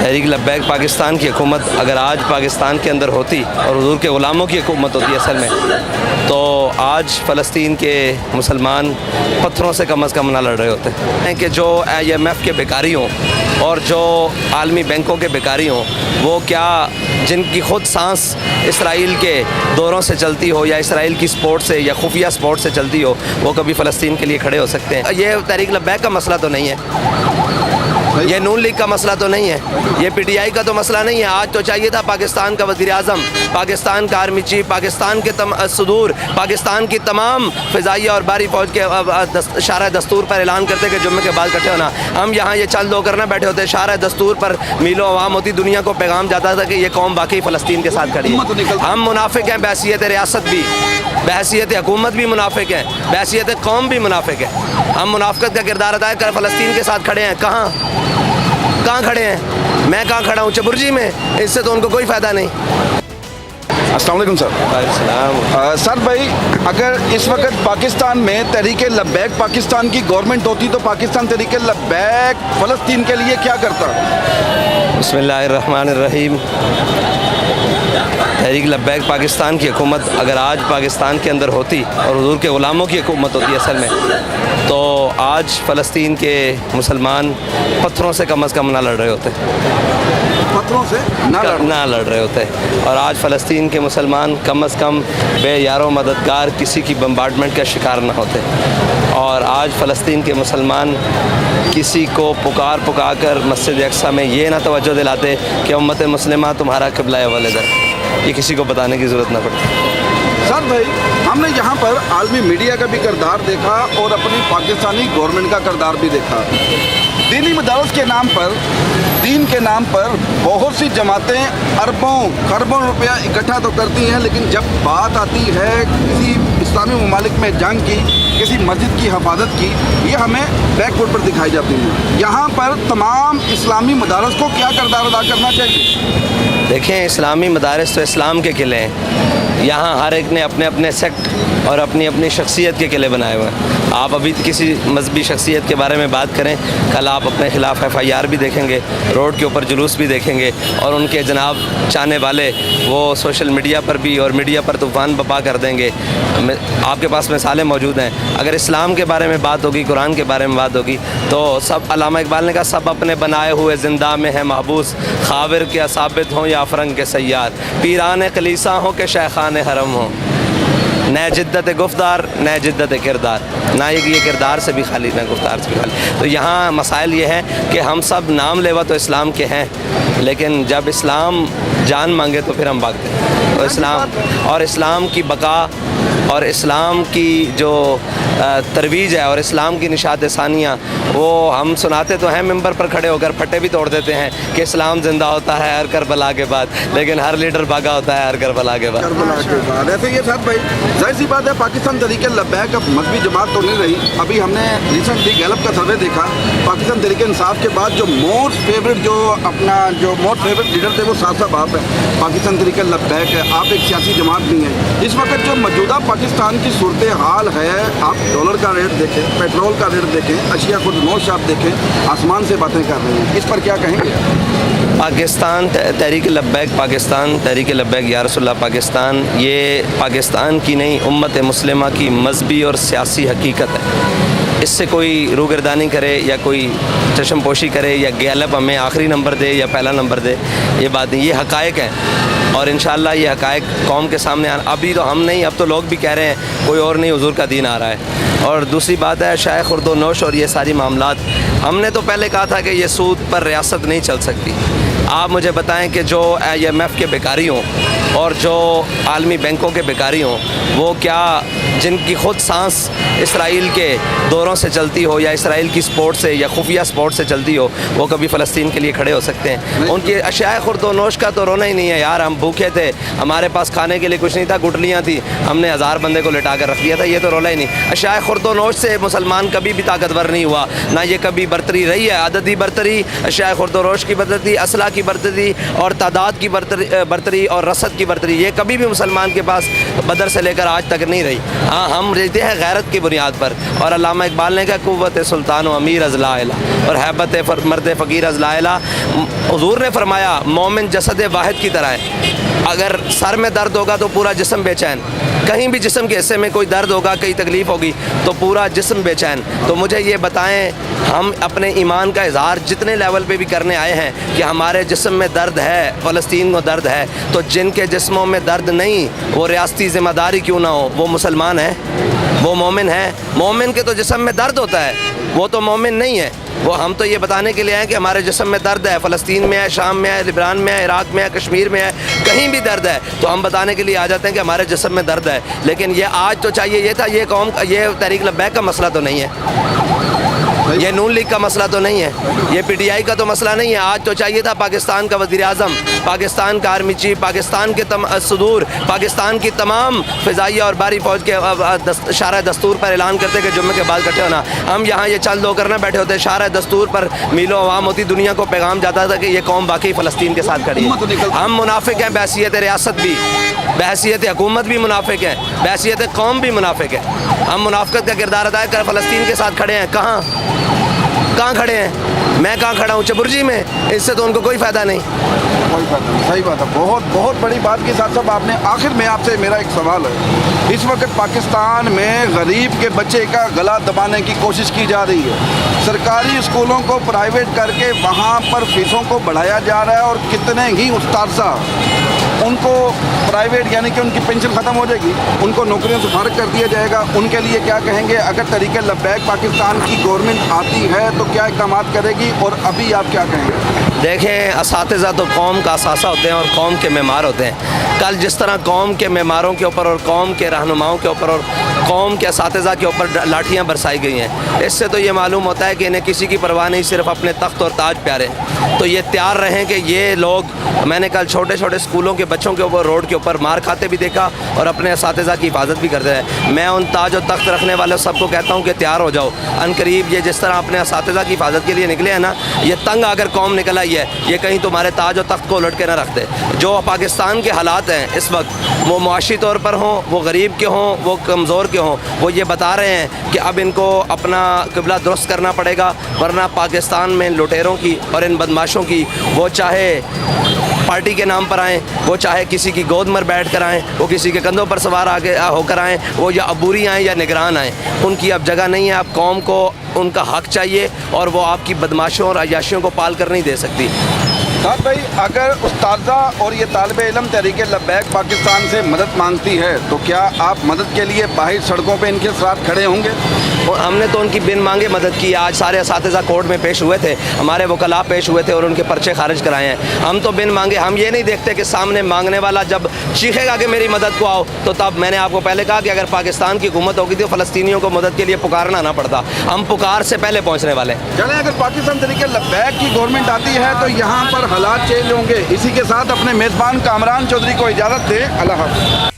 تحریک لبیک پاکستان کی حکومت اگر آج پاکستان کے اندر ہوتی اور حضور کے غلاموں کی حکومت ہوتی اصل میں، تو آج فلسطین کے مسلمان پتھروں سے کم از کم نہ لڑ رہے ہوتے کہ جو IMF کے بیکاری ہوں اور جو عالمی بینکوں کے بیکاری ہوں، وہ کیا جن کی خود سانس اسرائیل کے دوروں سے چلتی ہو یا اسرائیل کی سپورٹ سے یا خفیہ سپورٹ سے چلتی ہو، وہ کبھی فلسطین کے لیے کھڑے ہو سکتے ہیں؟ یہ تحریک لبیک کا مسئلہ تو نہیں ہے، یہ نون لیگ کا مسئلہ تو نہیں ہے، یہ PTI کا تو مسئلہ نہیں ہے۔ آج تو چاہیے تھا پاکستان کا وزیر اعظم، پاکستان کا آرمی چیف، پاکستان کے صدور، پاکستان کی تمام فضائیہ اور بحری فوج کے شارع دستور پر اعلان کرتے کہ جمعے کے بعد اکٹھے ہونا۔ ہم یہاں یہ چند لوگ کرنا بیٹھے ہوتے، شارع دستور پر میلوں عوام ہوتی، دنیا کو پیغام جاتا تھا کہ یہ قوم واقعی فلسطین کے ساتھ کھڑی ہے۔ ہم منافق ہیں بحیثیت ریاست بھی، بحیثیت حکومت بھی منافق ہیں، بحیثیت قوم بھی منافق ہے۔ ہم منافقت کا کردار ادا کر فلسطین کے ساتھ کھڑے ہیں۔ کہاں کھڑے ہیں؟ میں کہاں کھڑا ہوں؟ چبرجی میں۔ اس سے تو ان کو کوئی فائدہ نہیں۔ السلام علیکم سر۔ السلام۔ سر بھائی، اگر اس وقت پاکستان میں تحریک لبیک پاکستان کی گورنمنٹ ہوتی تو پاکستان تحریک لبیک فلسطین کے لیے کیا کرتا؟ بسم اللہ الرحمن الرحیم۔ تحریک لبیک پاکستان کی حکومت اگر آج پاکستان کے اندر ہوتی اور حضور کے غلاموں کی حکومت ہوتی اصل میں، تو آج فلسطین کے مسلمان پتھروں سے کم از کم نہ لڑ رہے ہوتے، پتھروں سے نہ لڑ رہے ہوتے، اور آج فلسطین کے مسلمان کم از کم بے یار و مددگار کسی کی بمبارڈمنٹ کا شکار نہ ہوتے، اور آج فلسطین کے مسلمان کسی کو پکار کر مسجد اقصیٰ میں یہ نہ توجہ دلاتے کہ امت مسلمہ تمہارا قبلہ اول ادھر، یہ کسی کو بتانے کی ضرورت نہ پڑتی۔ سر بھائی، ہم نے یہاں پر عالمی میڈیا کا بھی کردار دیکھا اور اپنی پاکستانی گورنمنٹ کا کردار بھی دیکھا۔ دینی مدارس کے نام پر، دین کے نام پر بہت سی جماعتیں اربوں خربوں روپیہ اکٹھا تو کرتی ہیں، لیکن جب بات آتی ہے کسی اسلامی ممالک میں جنگ کی، کسی مسجد کی حفاظت کی، یہ ہمیں بیک فوٹ پر دکھائی جاتی ہیں۔ یہاں پر تمام اسلامی مدارس کو کیا کردار ادا کرنا چاہیے؟ دیکھیں، اسلامی مدارس تو اسلام کے قلعے ہیں، یہاں ہر ایک نے اپنے اپنے سیکٹ اور اپنی اپنی شخصیت کے قلعے بنائے ہوئے ہیں۔ آپ ابھی کسی مذہبی شخصیت کے بارے میں بات کریں، کل آپ اپنے خلاف FIR بھی دیکھیں گے، روڈ کے اوپر جلوس بھی دیکھیں گے، اور ان کے جناب چاہنے والے وہ سوشل میڈیا پر بھی اور میڈیا پر طوفان بپا کر دیں گے۔ آپ کے پاس مثالیں موجود ہیں۔ اگر اسلام کے بارے میں بات ہوگی، قرآن کے بارے میں بات ہوگی، تو سب، علامہ اقبال نے کہا، سب اپنے بنائے ہوئے زندہ میں ہیں محبوس، خاور کے ثابت ہوں یا افرنگ کے سیار، پیران کلیسا ہوں کہ شیخان حرم ہوں، نئے جدت گفتار نئے جدت کردار، نہ یہ کردار سے بھی خالی نہ گفتار سے بھی خالی۔ تو یہاں مسائل یہ ہیں کہ ہم سب نام لیوا تو اسلام کے ہیں، لیکن جب اسلام جان مانگے تو پھر ہم بھاگتے ہیں۔ تو اسلام کی بقا اور اسلام کی جو ترویج ہے اور اسلام کی نشاط ثانیہ، وہ ہم سناتے تو ہیں ممبر پر کھڑے ہو کر، پھٹے بھی توڑ دیتے ہیں کہ اسلام زندہ ہوتا ہے ہر کربلا کے بعد، لیکن ہر لیڈر بھاگا ہوتا ہے ہر کربلا کے بعد۔ ایسے یہ ساتھ بھائی، ظاہر سی بات ہے پاکستان تحریک لبیک اب مذہبی جماعت تو نہیں رہی۔ ابھی ہم نے ریسنٹلی گیلپ کا سروے دیکھا، پاکستان تحریک انصاف کے بعد جو موسٹ فیوریٹ لیڈر تھے وہ صاحب آپ ہیں، پاکستان تحریک لبیک ہے، آپ ایک سیاسی جماعت نہیں ہے۔ اس وقت جو موجودہ پاکستان کی صورتحال ہے، آپ ڈالر کا ریٹ دیکھیں، پیٹرول کا ریٹ دیکھیں، اشیاء خود نوش آپ دیکھیں، آسمان سے باتیں کر رہے ہیں، اس پر کیا کہیں گے؟ پاکستان تحریک لبیک، پاکستان تحریک لبیک یا رسول اللہ پاکستان، یہ پاکستان کی نہیں امت مسلمہ کی مذہبی اور سیاسی حقیقت ہے۔ اس سے کوئی روگردانی کرے یا کوئی چشم پوشی کرے یا گیلپ ہمیں آخری نمبر دے یا پہلا نمبر دے، یہ بات نہیں، یہ حقائق ہیں، اور انشاءاللہ یہ حقائق قوم کے سامنے ابھی تو ہم نہیں، اب تو لوگ بھی کہہ رہے ہیں کوئی اور نہیں، حضور کا دین آ رہا ہے۔ اور دوسری بات ہے شائع خورد و نوش اور یہ ساری معاملات، ہم نے تو پہلے کہا تھا کہ یہ سود پر ریاست نہیں چل سکتی۔ آپ مجھے بتائیں کہ جو IMF کے بیکاری ہوں اور جو عالمی بینکوں کے بیکاری ہوں، وہ کیا جن کی خود سانس اسرائیل کے دوروں سے چلتی ہو یا اسرائیل کی سپورٹ سے یا خفیہ سپورٹ سے چلتی ہو، وہ کبھی فلسطین کے لیے کھڑے ہو سکتے ہیں؟ ان کی اشیاء خورد و نوش کا تو رونا ہی نہیں ہے یار، ہم بھوکے تھے، ہمارے پاس کھانے کے لیے کچھ نہیں تھا، گٹلیاں تھیں، ہم نے 1000 بندے کو لٹا کر رکھ دیا تھا، یہ تو رولا ہی نہیں۔ اشیاء خورد و نوش سے مسلمان کبھی بھی طاقتور نہیں ہوا، نہ یہ کبھی برتری رہی ہے، عددی برتری، اشیاء خورد و نوش کی برتری، اسلحہ کی برتری اور تعداد کی برتری اور رسد کی برتری، یہ کبھی بھی مسلمان کے پاس بدر سے لے کر آج تک نہیں رہی۔ ہاں ہم رہتے ہیں غیرت کی بنیاد پر، اور علامہ اقبال نے کہا قوت سلطان و امیر از لا الہ اور حیبت مرد فقیر از لا الہ۔ حضور نے فرمایا مومن جسد واحد کی طرح ہے، اگر سر میں درد ہوگا تو پورا جسم بے چین، کہیں بھی جسم کے حصے میں کوئی درد ہوگا، کئی تکلیف ہوگی تو پورا جسم بے چین۔ تو مجھے یہ بتائیں، ہم اپنے ایمان کا اظہار جتنے لیول پہ بھی کرنے آئے ہیں کہ ہمارے جسم میں درد ہے، فلسطین میں درد ہے، تو جن کے جسموں میں درد نہیں وہ ریاستی ذمہ داری کیوں نہ ہو، وہ مسلمان ہیں، وہ مومن ہیں؟ مومن کے تو جسم میں درد ہوتا ہے، وہ تو مومن نہیں ہے۔ وہ ہم تو یہ بتانے کے لیے ہیں کہ ہمارے جسم میں درد ہے، فلسطین میں ہے، شام میں ہے، لبنان میں ہے، عراق میں ہے، کشمیر میں ہے، کہیں بھی درد ہے تو ہم بتانے کے لیے آ جاتے ہیں کہ ہمارے جسم میں درد ہے۔ لیکن یہ آج تو چاہیے یہ تھا، یہ قوم یہ تحریک لبیک کا مسئلہ تو نہیں ہے، یہ نون لیگ کا مسئلہ تو نہیں ہے، یہ پی ٹی آئی کا تو مسئلہ نہیں ہے۔ آج تو چاہیے تھا پاکستان کا وزیر اعظم، پاکستان کا آرمی چیف، پاکستان کے صدور، پاکستان کی تمام فضائیہ اور بحری فوج کے شارع دستور پر اعلان کرتے کہ جمعے کے بعد اکٹھے ہونا۔ ہم یہاں یہ چند لوگ کرنا بیٹھے ہوتے، شارع دستور پر میلوں عوام ہوتی، دنیا کو پیغام جاتا تھا کہ یہ قوم واقعی فلسطین کے ساتھ کھڑی ہے۔ ہم منافق ہیں بحیثیت ریاست بھی، بحیثیت حکومت بھی منافق ہیں، بحیثیت قوم بھی منافق ہیں۔ ہم منافقت کا کردار ادا کر فلسطین کے ساتھ کھڑے ہیں، کہاں کھڑے ہیں؟ میں کہاں کھڑا ہوں؟ چبرجی میں، اس سے تو ان کو کوئی فائدہ نہیں۔ کوئی فائدہ نہیں، صحیح بات ہے۔ بہت بڑی بات کی ساتھ صاحب آپ نے، آخر میں آپ سے میرا ایک سوال ہے، اس وقت پاکستان میں غریب کے بچے کا گلا دبانے کی کوشش کی جا رہی ہے، سرکاری اسکولوں کو پرائیویٹ کر کے وہاں پر فیسوں کو بڑھایا جا رہا ہے، اور کتنے ہی استاذہ ان کو پرائیویٹ یعنی کہ ان کی پینشن ختم ہو جائے گی، ان کو نوکریوں سے فارغ کر دیا جائے گا۔ ان کے لیے کیا کہیں گے؟ اگر تحریک لبیک پاکستان کی گورنمنٹ آتی ہے تو کیا اقدامات کرے گی، اور ابھی آپ کیا کہیں گے؟ دیکھیں، اساتذہ تو قوم کا اثاثہ ہوتے ہیں اور قوم کے معمار ہوتے ہیں۔ کل جس طرح قوم کے معماروں کے اوپر اور قوم کے رہنماؤں کے اوپر اور قوم کے اساتذہ کے اوپر لاٹھیاں برسائی گئی ہیں، اس سے تو یہ معلوم ہوتا ہے کہ انہیں کسی کی پرواہ نہیں، صرف اپنے تخت اور تاج پیارے۔ تو یہ تیار رہیں کہ یہ لوگ، میں نے کل چھوٹے چھوٹے اسکولوں کے بچوں کے اوپر روڈ کے اوپر مار کھاتے بھی دیکھا اور اپنے اساتذہ کی حفاظت بھی کرتے ہیں۔ میں ان تاج و تخت رکھنے والے سب کو کہتا ہوں کہ تیار ہو جاؤ، ان قریب یہ جس طرح اپنے اساتذہ کی حفاظت کے لیے نکلے ہیں نا، یہ تنگ اگر قوم نکل آئی ہے، یہ کہیں تمہارے تاج و تخت کو الٹ کے نہ رکھ دے۔ جو پاکستان کے حالات ہیں اس وقت، وہ معاشی طور پر ہوں، وہ غریب کے ہوں، وہ کمزور کے ہوں، وہ یہ بتا رہے ہیں کہ اب ان کو اپنا قبلہ درست کرنا پڑے گا، ورنہ پاکستان میں ان لٹیروں کی اور ان بدماشوں کی، وہ چاہے پارٹی کے نام پر آئیں، وہ چاہے کسی کی گود میں بیٹھ کر آئیں، وہ کسی کے کندھوں پر سوار آگے ہو کر آئیں، وہ یا عبوری آئیں یا نگران آئیں، ان کی اب جگہ نہیں ہے۔ اب قوم کو ان کا حق چاہیے، اور وہ آپ کی بدماشوں اور عیاشیوں کو پال کر نہیں دے سکتی۔ سعد بھائی، اگر استاذہ اور یہ طالب علم تحریک لبیک پاکستان سے مدد مانگتی ہے تو کیا آپ مدد کے لیے باہر سڑکوں پہ ان کے ساتھ کھڑے ہوں گے؟ اور ہم نے تو ان کی بن مانگے مدد کی۔ آج سارے اساتذہ کورٹ میں پیش ہوئے تھے، ہمارے وکلاء پیش ہوئے تھے اور ان کے پرچے خارج کرائے ہیں۔ ہم تو بن مانگے، ہم یہ نہیں دیکھتے کہ سامنے مانگنے والا جب چیخے گا کہ میری مدد کو آؤ، تو تب میں نے آپ کو پہلے کہا کہ اگر پاکستان کی حکومت ہوگی تو فلسطینیوں کو مدد کے لیے پکارنا نہ پڑتا، ہم پکار سے پہلے پہنچنے والے۔ چلیں، اگر پاکستان تحریک لبیک کی گورنمنٹ آتی ہے تو یہاں پر حالات چینج ہوں گے۔ اسی کے ساتھ اپنے میزبان کامران چودھری کو اجازت دیں، اللہ حافظ۔